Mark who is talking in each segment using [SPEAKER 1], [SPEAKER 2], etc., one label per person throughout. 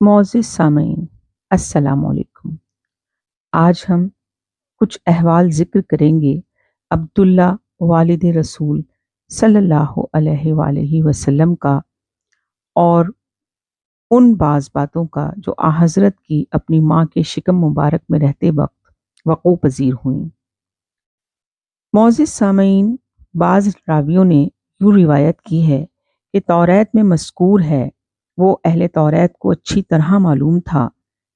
[SPEAKER 1] معزز سامعین، السلام علیکم۔ آج ہم کچھ احوال ذکر کریں گے عبداللہ والد رسول صلی اللہ علیہ وآلہ وسلم کا، اور ان بعض باتوں کا جو حضرت کی اپنی ماں کے شکم مبارک میں رہتے وقت وقوع پذیر ہوئیں۔ معزز سامعین، بعض راویوں نے یوں روایت کی ہے کہ توریت میں مذکور ہے، وہ اہل توریت کو اچھی طرح معلوم تھا،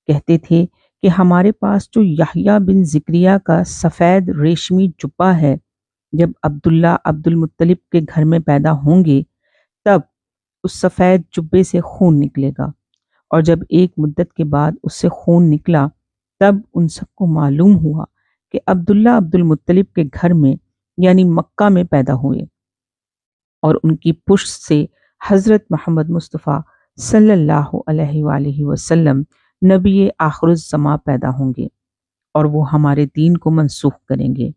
[SPEAKER 1] کہتے تھے کہ ہمارے پاس جو یحییٰ بن زکریہ کا سفید ریشمی جبہ ہے، جب عبداللہ عبد المطلب کے گھر میں پیدا ہوں گے تب اس سفید جبے سے خون نکلے گا، اور جب ایک مدت کے بعد اس سے خون نکلا تب ان سب کو معلوم ہوا کہ عبداللہ عبد المطلب کے گھر میں یعنی مکہ میں پیدا ہوئے، اور ان کی پشت سے حضرت محمد مصطفیٰ صلی اللہ علیہ وآلہ وسلم نبی آخر الزماں پیدا ہوں گے، اور وہ ہمارے دین کو منسوخ کریں گے۔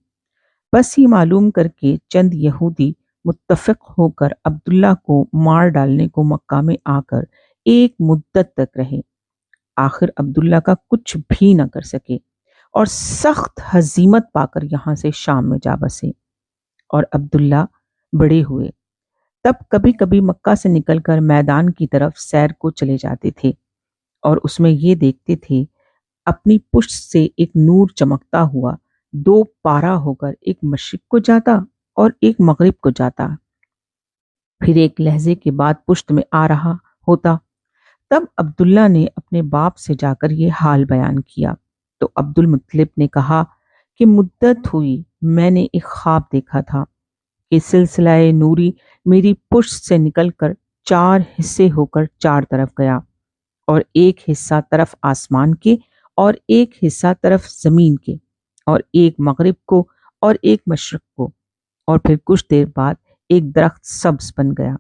[SPEAKER 1] بس یہ معلوم کر کے چند یہودی متفق ہو کر عبداللہ کو مار ڈالنے کو مکہ میں آ کر ایک مدت تک رہے، آخر عبداللہ کا کچھ بھی نہ کر سکے اور سخت ہزیمت پا کر یہاں سے شام میں جا بسے، اور عبداللہ بڑے ہوئے تب کبھی کبھی مکہ سے نکل کر میدان کی طرف سیر کو چلے جاتے تھے، اور اس میں یہ دیکھتے تھے اپنی پشت سے ایک نور چمکتا ہوا دو پارا ہو کر ایک مشرق کو جاتا اور ایک مغرب کو جاتا، پھر ایک لہجے کے بعد پشت میں آ رہا ہوتا۔ تب عبداللہ نے اپنے باپ سے جا کر یہ حال بیان کیا تو عبد المطلب نے کہا کہ مدت ہوئی میں نے ایک خواب دیکھا تھا کہ سلسلہ نوری میری پشت سے نکل کر چار حصے ہو کر چار طرف گیا، اور ایک حصہ طرف آسمان کے اور ایک حصہ طرف زمین کے، اور ایک مغرب کو اور ایک مشرق کو، اور پھر کچھ دیر بعد ایک درخت سبز بن گیا،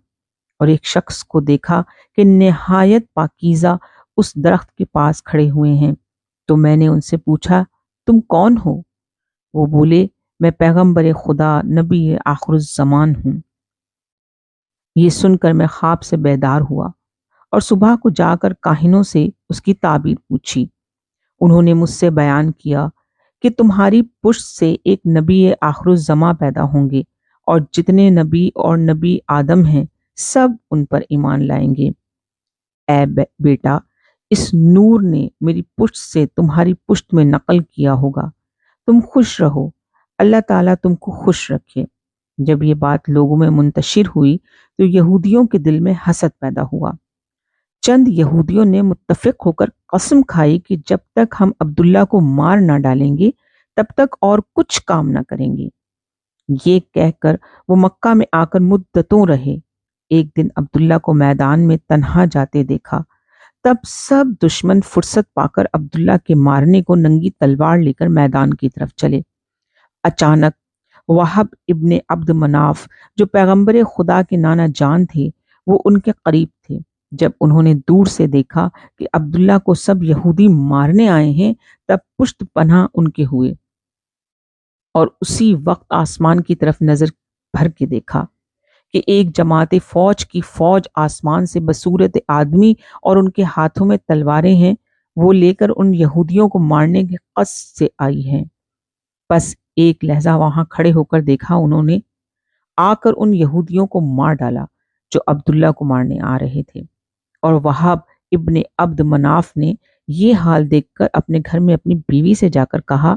[SPEAKER 1] اور ایک شخص کو دیکھا کہ نہایت پاکیزہ اس درخت کے پاس کھڑے ہوئے ہیں، تو میں نے ان سے پوچھا تم کون ہو؟ وہ بولے میں پیغمبر خدا نبی آخر الزمان ہوں۔ یہ سن کر میں خواب سے بیدار ہوا اور صبح کو جا کر کاہنوں سے اس کی تعبیر پوچھی۔ انہوں نے مجھ سے بیان کیا کہ تمہاری پشت سے ایک نبی آخر الزماں پیدا ہوں گے، اور جتنے نبی اور نبی آدم ہیں سب ان پر ایمان لائیں گے۔ اے بیٹا، اس نور نے میری پشت سے تمہاری پشت میں نقل کیا ہوگا، تم خوش رہو، اللہ تعالیٰ تم کو خوش رکھے۔ جب یہ بات لوگوں میں منتشر ہوئی تو یہودیوں کے دل میں حسد پیدا ہوا۔ چند یہودیوں نے متفق ہو کر قسم کھائی کہ جب تک ہم عبداللہ کو مار نہ ڈالیں گے تب تک اور کچھ کام نہ کریں گے۔ یہ کہہ کر وہ مکہ میں آ کر مدتوں رہے۔ ایک دن عبداللہ کو میدان میں تنہا جاتے دیکھا، تب سب دشمن فرصت پا کر عبداللہ کے مارنے کو ننگی تلوار لے کر میدان کی طرف چلے۔ اچانک وہب ابن عبد مناف جو پیغمبر خدا کے نانا جان تھے وہ ان کے قریب تھے۔ جب انہوں نے دور سے دیکھا کہ عبداللہ کو سب یہودی مارنے آئے ہیں تب پشت پناہ ان کے ہوئے، اور اسی وقت آسمان کی طرف نظر بھر کے دیکھا کہ ایک جماعت فوج کی فوج آسمان سے بصورت آدمی اور ان کے ہاتھوں میں تلواریں ہیں، وہ لے کر ان یہودیوں کو مارنے کے قصد سے آئی ہیں۔ بس ایک لہجہ وہاں کھڑے ہو کر دیکھا انہوں نے، آ کر ان یہودیوں کو مار ڈالا جو عبداللہ کو مارنے آ رہے تھے، اور وہاب ابن عبد مناف نے یہ حال دیکھ کر اپنے گھر میں اپنی بیوی سے جا کر کہا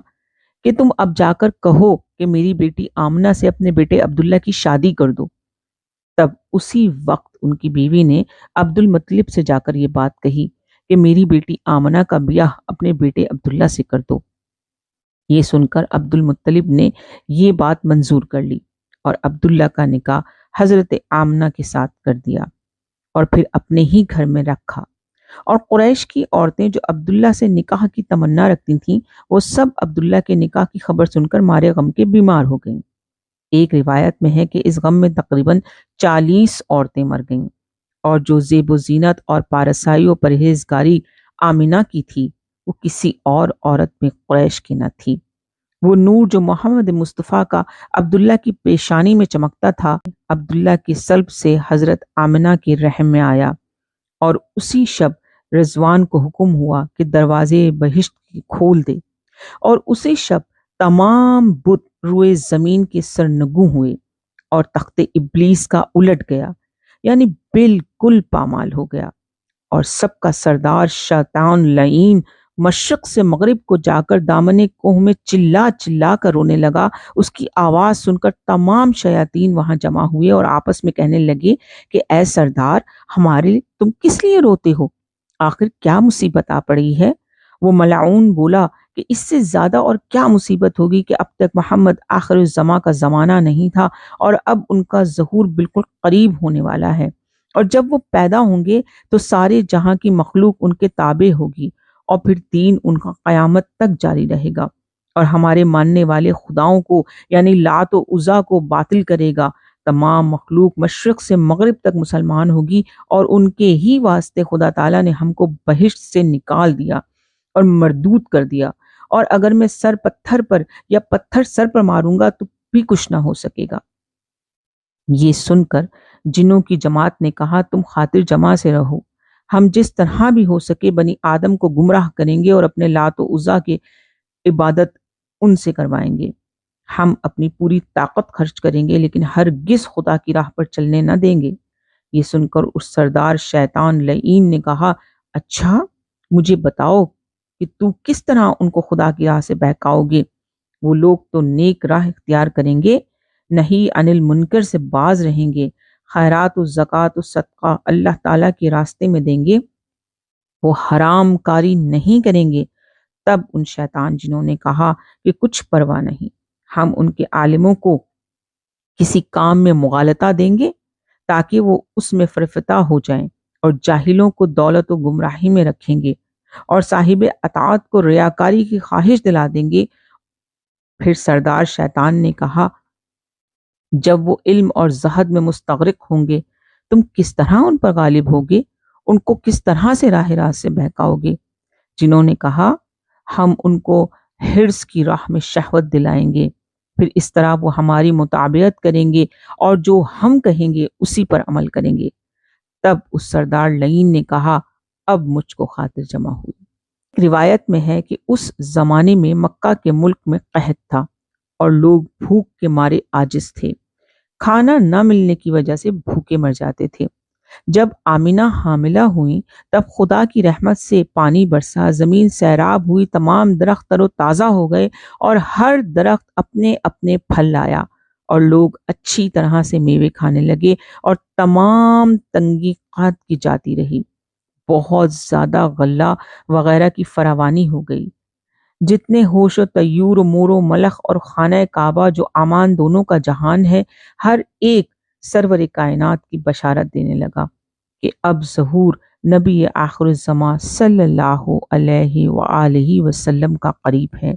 [SPEAKER 1] کہ تم اب جا کر کہو کہ میری بیٹی آمنہ سے اپنے بیٹے عبداللہ کی شادی کر دو۔ تب اسی وقت ان کی بیوی نے عبد المطلب سے جا کر یہ بات کہی کہ میری بیٹی آمنہ کا بیاہ اپنے بیٹے عبداللہ سے کر دو۔ یہ سن کر عبد المطلب نے یہ بات منظور کر لی اور عبداللہ کا نکاح حضرت آمنہ کے ساتھ کر دیا، اور پھر اپنے ہی گھر میں رکھا، اور قریش کی عورتیں جو عبداللہ سے نکاح کی تمنا رکھتی تھیں وہ سب عبداللہ کے نکاح کی خبر سن کر مارے غم کے بیمار ہو گئیں۔ ایک روایت میں ہے کہ اس غم میں تقریباً 40 عورتیں مر گئیں، اور جو زیب و زینت اور پارسائی و پرہیزگاری آمنہ کی تھی وہ کسی اور عورت میں قریش کی نہ تھی۔ وہ نور جو محمد مصطفیٰ کا عبداللہ کی پیشانی میں چمکتا تھا عبداللہ کی صلب سے حضرت آمنہ کے رحم میں آیا، اور اسی شب رضوان کو حکم ہوا کہ دروازے بہشت کی کھول دے، اور اسی شب تمام بت روئے زمین کے سرنگوں ہوئے اور تخت ابلیس کا الٹ گیا، یعنی بالکل پامال ہو گیا، اور سب کا سردار شیطان لعین مشرق سے مغرب کو جا کر دامن کوہ میں چلا چلا کر رونے لگا۔ اس کی آواز سن کر تمام شیاطین وہاں جمع ہوئے اور آپس میں کہنے لگے کہ اے سردار، ہمارے لیے تم کس لیے روتے ہو؟ آخر کیا مصیبت آ پڑی ہے؟ وہ ملعون بولا کہ اس سے زیادہ اور کیا مصیبت ہوگی کہ اب تک محمد آخر الزماں کا زمانہ نہیں تھا اور اب ان کا ظہور بالکل قریب ہونے والا ہے، اور جب وہ پیدا ہوں گے تو سارے جہاں کی مخلوق ان کے تابع ہوگی، اور پھر دین ان کا قیامت تک جاری رہے گا، اور ہمارے ماننے والے خداؤں کو یعنی لات و عزا کو باطل کرے گا۔ تمام مخلوق مشرق سے مغرب تک مسلمان ہوگی، اور ان کے ہی واسطے خدا تعالیٰ نے ہم کو بہشت سے نکال دیا اور مردود کر دیا، اور اگر میں سر پتھر پر یا پتھر سر پر ماروں گا تو بھی کچھ نہ ہو سکے گا۔ یہ سن کر جنوں کی جماعت نے کہا تم خاطر جمع سے رہو، ہم جس طرح بھی ہو سکے بنی آدم کو گمراہ کریں گے اور اپنے لات و عزا کی عبادت ان سے کروائیں گے۔ ہم اپنی پوری طاقت خرچ کریں گے لیکن ہرگز خدا کی راہ پر چلنے نہ دیں گے۔ یہ سن کر اس سردار شیطان لعین نے کہا اچھا مجھے بتاؤ کہ تو کس طرح ان کو خدا کی راہ سے بہکاؤ گے؟ وہ لوگ تو نیک راہ اختیار کریں گے، نہیں عن المنکر سے باز رہیں گے، خیرات و زکوٰۃ و صدقہ اللہ تعالیٰ کے راستے میں دیں گے، وہ حرام کاری نہیں کریں گے۔ تب ان شیطان جنہوں نے کہا کہ کچھ پرواہ نہیں، ہم ان کے عالموں کو کسی کام میں مغالطہ دیں گے تاکہ وہ اس میں فرفتہ ہو جائیں، اور جاہلوں کو دولت و گمراہی میں رکھیں گے، اور صاحب اطاعت کو ریاکاری کی خواہش دلا دیں گے۔ پھر سردار شیطان نے کہا جب وہ علم اور زہد میں مستغرق ہوں گے تم کس طرح ان پر غالب ہوگے؟ ان کو کس طرح سے راہ راست سے بہکاؤ گے؟ جنہوں نے کہا ہم ان کو حرص کی راہ میں شہوت دلائیں گے، پھر اس طرح وہ ہماری مطابعت کریں گے اور جو ہم کہیں گے اسی پر عمل کریں گے۔ تب اس سردار لعین نے کہا اب مجھ کو خاطر جمع ہوئی۔ روایت میں ہے کہ اس زمانے میں مکہ کے ملک میں قحط تھا اور لوگ بھوک کے مارے عاجز تھے، کھانا نہ ملنے کی وجہ سے بھوکے مر جاتے تھے۔ جب آمنہ حاملہ ہوئیں تب خدا کی رحمت سے پانی برسا، زمین سیراب ہوئی، تمام درخت تر و تازہ ہو گئے اور ہر درخت اپنے اپنے پھل لایا، اور لوگ اچھی طرح سے میوے کھانے لگے، اور تمام تنگی قحط کی جاتی رہی۔ بہت زیادہ غلہ وغیرہ کی فراوانی ہو گئی۔ جتنے ہوش و طیور و مور و ملخ اور خانہ کعبہ جو امان دونوں کا جہان ہے، ہر ایک سرور کائنات کی بشارت دینے لگا کہ اب ظہور نبی آخر الزماں صلی اللہ علیہ وآلہ وسلم کا قریب ہے۔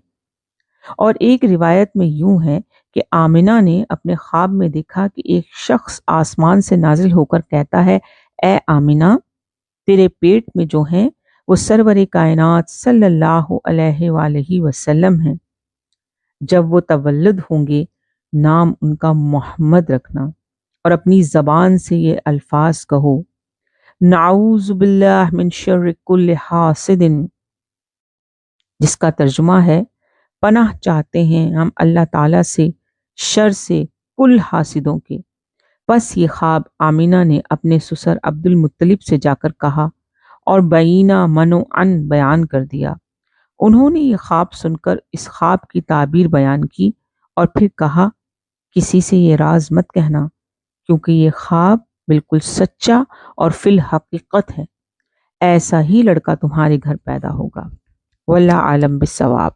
[SPEAKER 1] اور ایک روایت میں یوں ہے کہ آمنہ نے اپنے خواب میں دیکھا کہ ایک شخص آسمان سے نازل ہو کر کہتا ہے اے آمنہ، تیرے پیٹ میں جو ہیں وہ سرور کائنات صلی اللہ علیہ وآلہ وسلم ہیں، جب وہ تولد ہوں گے نام ان کا محمد رکھنا، اور اپنی زبان سے یہ الفاظ کہو نعوذ باللہ من شر کل حاسد، جس کا ترجمہ ہے پناہ چاہتے ہیں ہم اللہ تعالیٰ سے شر سے کل حاسدوں کے۔ پس یہ خواب آمینہ نے اپنے سسر عبد المطلب سے جا کر کہا اور بینہ من و عن بیان کر دیا۔ انہوں نے یہ خواب سن کر اس خواب کی تعبیر بیان کی اور پھر کہا کسی سے یہ راز مت کہنا کیونکہ یہ خواب بالکل سچا اور فی الحقیقت ہے، ایسا ہی لڑکا تمہارے گھر پیدا ہوگا۔ واللہ عالم بالصواب۔